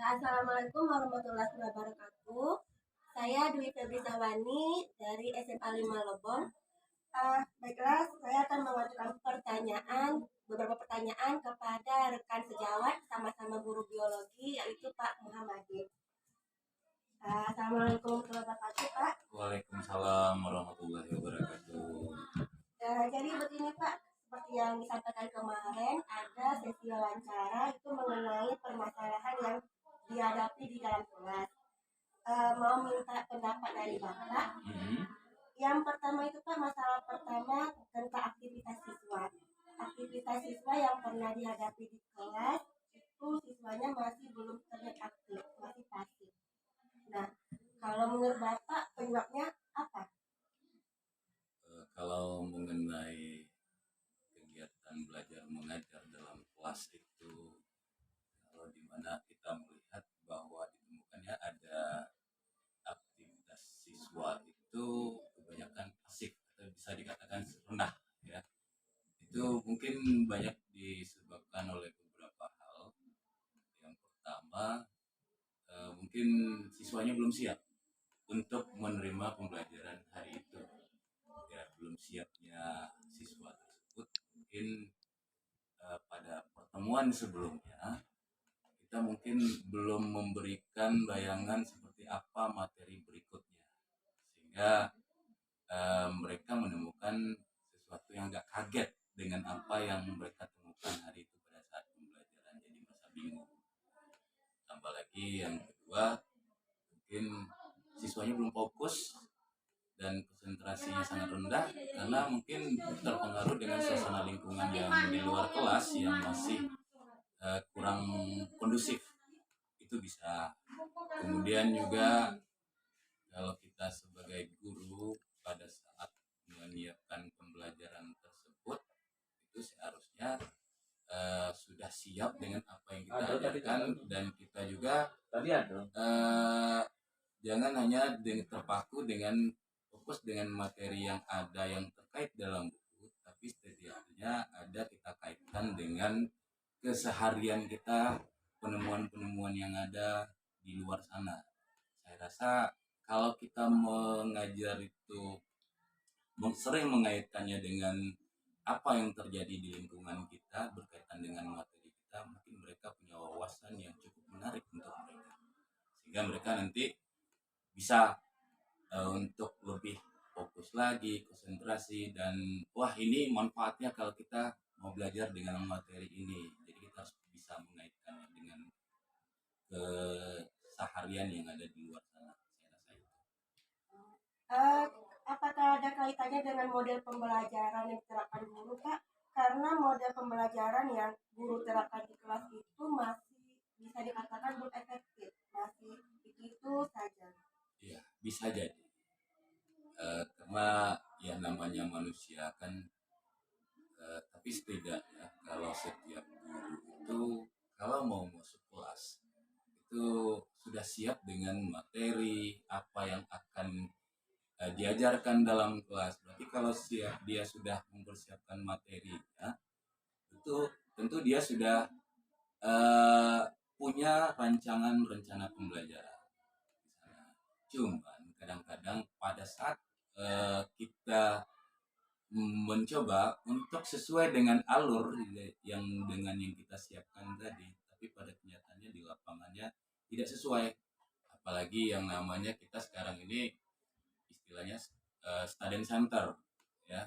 Assalamualaikum warahmatullahi wabarakatuh. Saya Dwi Febri Sawani dari SMA 5 Lebong. Baiklah, saya akan mengajukan beberapa pertanyaan kepada rekan sejawat sama-sama guru biologi, yaitu Pak Muhammadin. Assalamualaikum warahmatullahi wabarakatuh, Pak. Waalaikumsalam warahmatullahi wabarakatuh. Jadi begini, Pak, seperti yang disampaikan kemarin, ada sesi wawancara itu mengenai permasalahan yang dihadapi di dalam kelas. Mau minta pendapat dari Bapak. Yang pertama itu Pak, masalah pertama tentang aktivitas siswa. Aktivitas siswa yang pernah dihadapi di kelas itu siswanya masih belum terlihat aktif, masih pasif. Nah, kalau menurut Bapak penyebabnya apa? Kalau mengenai kegiatan belajar mengajar dalam kelas itu, kalau di mana kita melihat bahwa ditemukannya ada aktivitas siswa itu kebanyakan pasif atau bisa dikatakan rendah, ya. Itu mungkin banyak disebabkan oleh beberapa hal. Yang pertama, mungkin siswanya belum siap untuk menerima pembelajaran hari itu. Ya, belum siapnya siswa tersebut mungkin pada pertemuan sebelumnya kita mungkin belum memberikan bayangan seperti apa materi berikutnya, sehingga mereka menemukan sesuatu yang agak kaget dengan apa yang mereka temukan hari itu pada saat pembelajaran, jadi merasa bingung. Tambah lagi yang kedua, mungkin siswanya belum fokus dan konsentrasinya sangat rendah karena mungkin terpengaruh dengan suasana lingkungan yang di luar kelas yang masih kurang kondusif. Itu bisa. Kemudian juga kalau kita sebagai guru pada saat menyiapkan pembelajaran tersebut itu seharusnya sudah siap dengan apa yang kita ajarkan, dan kita juga jangan hanya terpaku dengan fokus dengan materi yang ada yang terkait dalam buku, tapi setidaknya ada kita kaitkan dengan keseharian kita, penemuan-penemuan yang ada di luar sana. Saya rasa kalau kita mengajar itu sering mengaitkannya dengan apa yang terjadi di lingkungan kita berkaitan dengan materi kita, mungkin mereka punya wawasan yang cukup menarik untuk mereka, sehingga mereka nanti bisa untuk lebih fokus lagi, konsentrasi, dan wah ini manfaatnya kalau kita mau belajar dengan materi ini. Jadi kita harus bisa mengaitkannya dengan keseharian yang ada di luar sana. Saya rasa itu. Apakah ada kaitannya dengan model pembelajaran yang diterapkan guru, Pak? Karena model pembelajaran yang guru terapkan di kelas itu masih bisa dikatakan belum efektif, masih itu saja. Iya, bisa jadi. Karena ya namanya manusia kan, tapi setidaknya kalau setiap guru itu kalau mau masuk kelas itu sudah siap dengan materi apa yang akan diajarkan dalam kelas. Berarti kalau dia sudah mempersiapkan materinya, itu tentu dia sudah punya rancangan rencana pembelajaran. Cuman kadang-kadang pada saat kita mencoba untuk sesuai dengan alur yang kita siapkan tadi, tapi pada kenyataannya di lapangannya tidak sesuai. Apalagi yang namanya kita sekarang ini istilahnya student center, ya.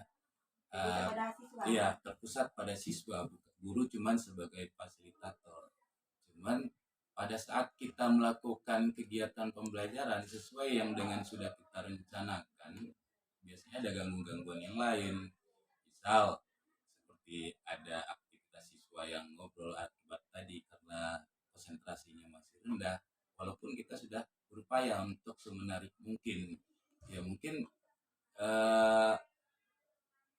Iya, terpusat pada siswa, guru cuman sebagai fasilitator. Cuman pada saat kita melakukan kegiatan pembelajaran sesuai yang dengan sudah kita rencanakan, biasanya ada gangguan-gangguan yang lain. Misal seperti ada aktivitas siswa yang ngobrol akibat tadi karena konsentrasinya masih rendah, walaupun kita sudah berupaya untuk semenarik mungkin. Ya mungkin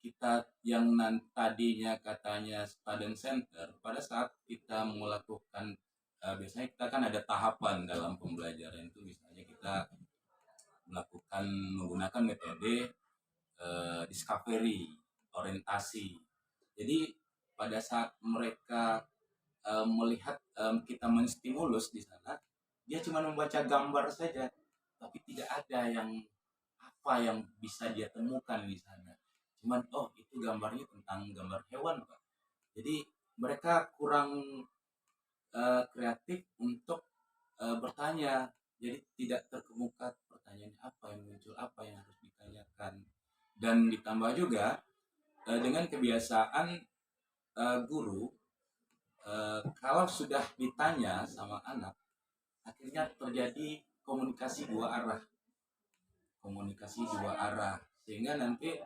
kita yang tadinya katanya student center, pada saat kita melakukan biasanya kita kan ada tahapan dalam pembelajaran itu, misalnya kita melakukan menggunakan metode discovery, orientasi. Jadi pada saat mereka melihat kita menstimulus di sana, dia cuma membaca gambar saja, tapi tidak ada yang apa yang bisa dia temukan di sana. Cuman oh itu gambarnya tentang gambar hewan Pak. Jadi mereka kurang kreatif untuk bertanya. Jadi tidak terkemuka pertanyaan apa yang muncul, apa yang harus ditanyakan. Dan ditambah juga dengan kebiasaan guru kalau sudah ditanya sama anak, akhirnya terjadi komunikasi dua arah. Komunikasi dua arah sehingga nanti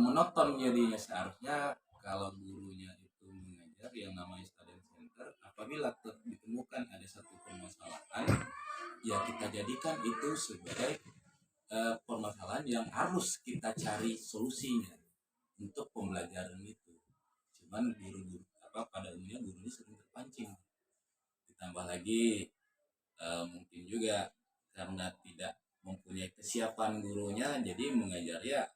monoton jadinya. Seharusnya kalau gurunya itu mengajar yang namanya student center, apabila ditemukan ada satu permasalahan, ya kita jadikan itu sebagai permasalahan yang harus kita cari solusinya untuk pembelajaran itu. Cuman guru-guru pada umumnya gurunya sering terpancing. Ditambah lagi mungkin juga karena tidak mempunyai kesiapan gurunya, jadi mengajar ya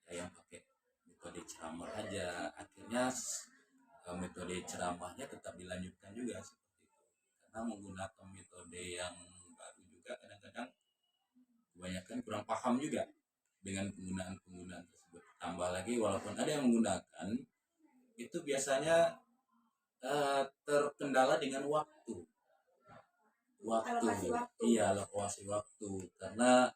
ada yang pakai metode ceramah aja. Akhirnya metode ceramahnya tetap dilanjutkan juga seperti itu, karena menggunakan metode yang baru juga kadang-kadang kebanyakan kurang paham juga dengan penggunaan tersebut. Tambah lagi walaupun ada yang menggunakan, itu biasanya terkendala dengan waktu. Iya, alokasi waktu, karena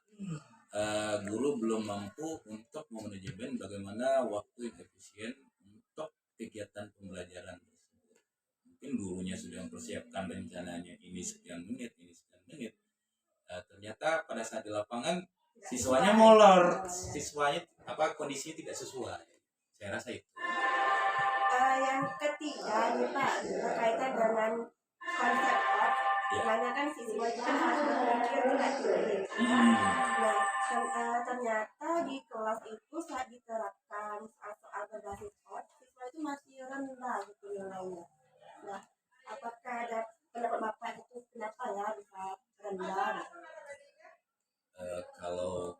guru belum mampu untuk memanajemen bagaimana waktu yang efisien untuk kegiatan pembelajaran tersebut. Mungkin gurunya sudah mempersiapkan rencananya ini sekian menit, ternyata pada saat di lapangan siswanya molor, siswanya kondisinya tidak sesuai. Saya rasa itu. Yang ketiga nih Pak, berkaitan dengan konsep POT, dimana kan siswa itu kan harus berpikir juga kritis. Nah, ternyata di kelas itu saat diterapkan soal berbasis POT, siswa itu masih rendah gitu nilainya. Nah, apakah ada pendapat Bapak itu kenapa ya bisa rendah? Kalau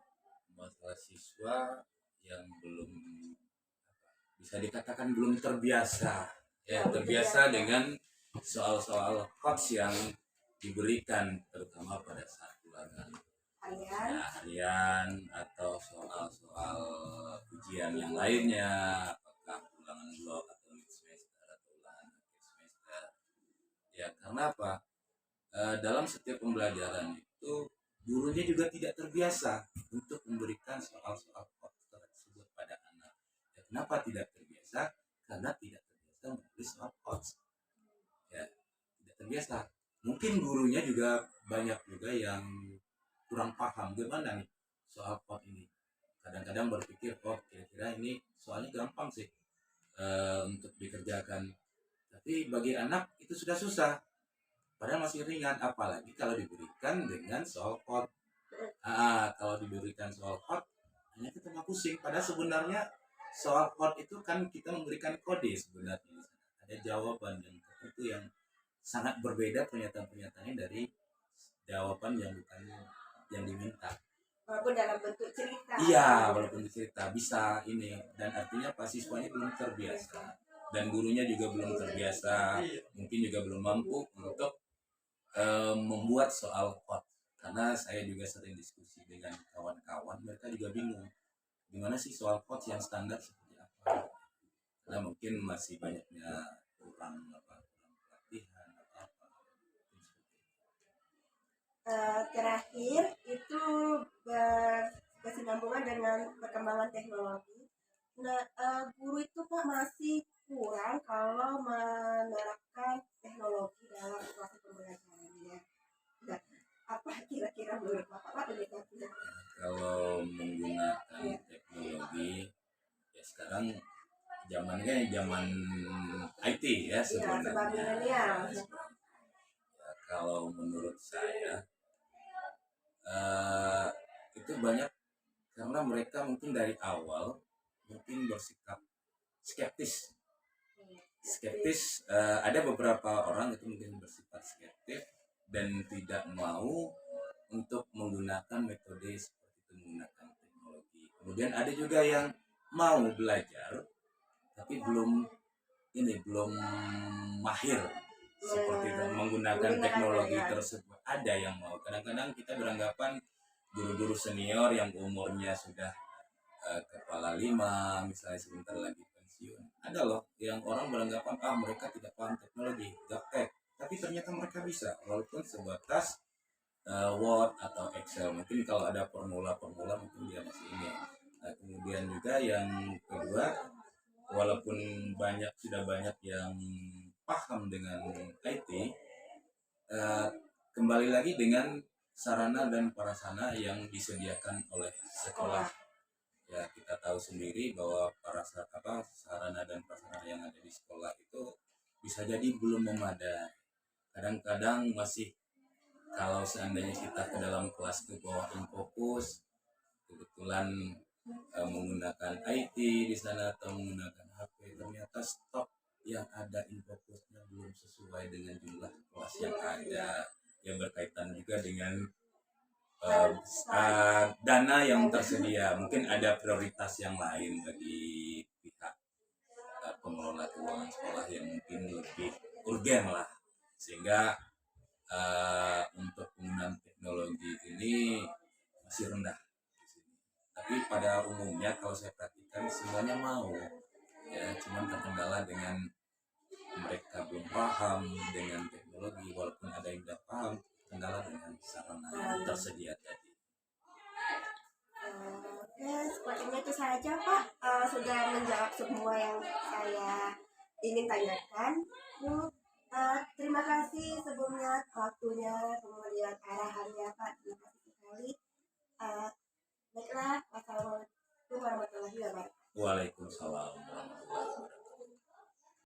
masalah siswa yang belum bisa dikatakan belum terbiasa, terbiasa dengan soal-soal coach yang diberikan, terutama pada saat ulangan harian atau soal-soal ujian yang lainnya, apakah ulangan blok atau mid semester atau ulangan akhir semester. Ya karena apa? Dalam setiap pembelajaran itu gurunya juga tidak terbiasa untuk memberikan soal-soal tersebut pada anak. Ya, kenapa tidak terbiasa? Karena tidak terbiasa menulis soal coach. Ya, tidak terbiasa. Mungkin gurunya juga banyak juga yang kurang paham gimana nih soal coach ini. Kadang-kadang berpikir, oh kira-kira ini soalnya gampang sih untuk dikerjakan. Tapi bagi anak itu sudah susah. Padahal masih ringan, apalagi kalau diberikan dengan soal chord. Kalau diberikan soal chord, hanya kita nggak pusing. Padahal sebenarnya soal chord itu kan kita memberikan kode sebenarnya. Ada jawaban yang tertentu yang sangat berbeda pernyataan-pernyataannya dari jawaban yang bukan yang diminta. Walaupun dalam bentuk cerita. Iya, walaupun cerita bisa ini, dan artinya pas siswanya belum terbiasa dan gurunya juga belum terbiasa, mungkin juga belum mampu untuk membuat soal quote. Karena saya juga sering diskusi dengan kawan-kawan, mereka juga bingung gimana sih soal quote yang standar seperti apa, karena mungkin masih banyaknya kurang pelatihan atau apa. Terakhir itu berkesinambungan dengan perkembangan teknologi. Nah, guru itu Pak masih kurang kalau menerapkan teknologi dalam proses pembelajarannya. Nah, apa kira-kira menurut Bapak pendekatannya? Kalau menggunakan teknologi, ya sekarang zamannya zaman IT ya sebenarnya. Ya, kalau menurut saya itu banyak karena mereka mungkin dari awal mungkin bersikap skeptis. Ada beberapa orang itu mungkin bersifat skeptis dan tidak mau untuk menggunakan metode seperti itu, menggunakan teknologi. Kemudian ada juga yang mau belajar tapi belum mahir seperti itu, menggunakan teknologi tersebut. Ada yang mau. Kadang-kadang kita beranggapan guru-guru senior yang umurnya sudah kepala lima, misalnya sebentar lagi pensiun. Ada loh yang orang beranggapan mereka tidak paham teknologi, gaptek. Tapi ternyata mereka bisa, walaupun sebatas Word atau Excel. Mungkin kalau ada formula-formula mungkin dia masih ini. Nah, kemudian juga yang kedua, walaupun sudah banyak yang paham dengan IT, kembali lagi dengan sarana dan prasarana yang disediakan oleh sekolah. Ya, kita tahu sendiri bahwa sarana dan prasarana yang ada di sekolah itu bisa jadi belum memadai. Kadang-kadang masih, kalau seandainya kita ke dalam kelas ke bawah fokus, kebetulan menggunakan IT di sana atau menggunakan HP, ternyata stok yang ada infokusnya belum sesuai dengan jumlah kelas yang ada. Yang berkaitan juga dengan dana yang tersedia. Mungkin ada prioritas yang lain bagi pihak pengelola keuangan sekolah yang mungkin lebih urgen lah, sehingga untuk penggunaan teknologi ini masih rendah di sini. Tapi pada umumnya kalau saya perhatikan semuanya mau, ya, cuman terkendala dengan mereka belum paham dengan teknologi, walaupun ada yang tidak paham, kendala dengan sarana yang tersedia tadi. Oke, sepertinya itu saja Pak. Sudah menjawab semua yang saya ingin tanyakan. Terima kasih sebelumnya waktunya, kemudian arahannya Pak. Terima kasih sekali. Baiklah, wassalamualaikum warahmatullahi wabarakatuh. Waalaikumsalam warahmatullahi wabarakatuh.